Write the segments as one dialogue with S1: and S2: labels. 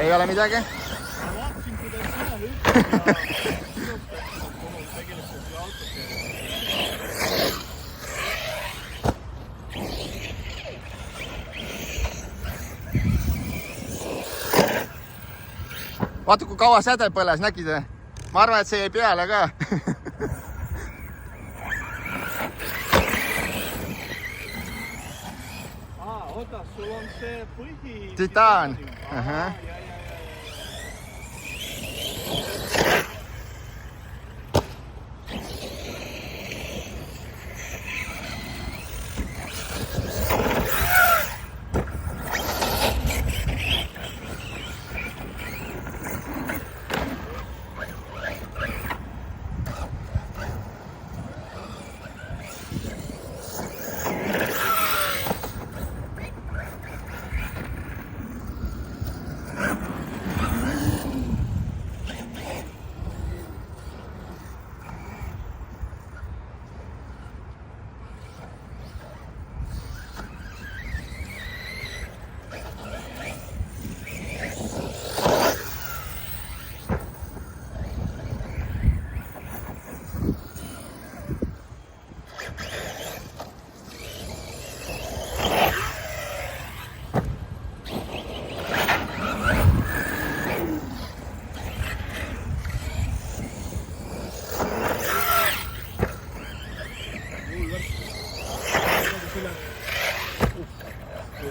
S1: ei ole midagi?
S2: Ma vaatasin, kuidas sina hüppad ja minustad mul tegelikult üle autokeele.
S1: Vaata, kui kaua säde põles, nägid? Ma arvan, et see jäi peale ka.
S2: Oota, sul on see põhi...
S1: Titaan.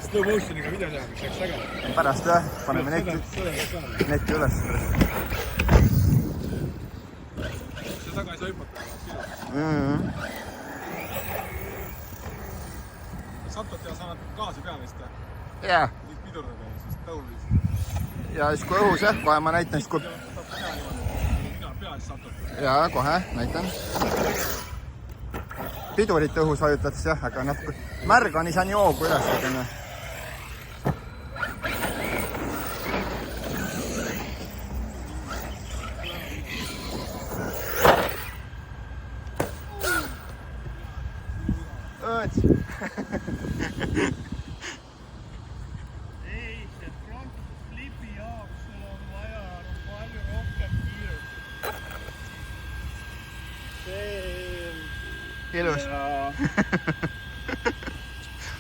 S2: Slow motioniga video teha, mis läks väga.
S1: Pärast jah, paneme netti üles.
S2: See taga ei saa hüpata. Sattud ja saanud gaasi pea vist.
S1: Jaa.
S2: Nüüd pidurdada ja siis tõulist.
S1: Ja siis kui õhus jah, kohe ma näitan.
S2: Pea siis sattud.
S1: Jaa, kohe näitan. Pidurit õhus vajutad siis jah, aga natuke märg on, ei saa nii hoogu üles.
S2: Ei, see front flipi jaoks sul on vaja palju rohkem kiirust. See...
S1: Ilus.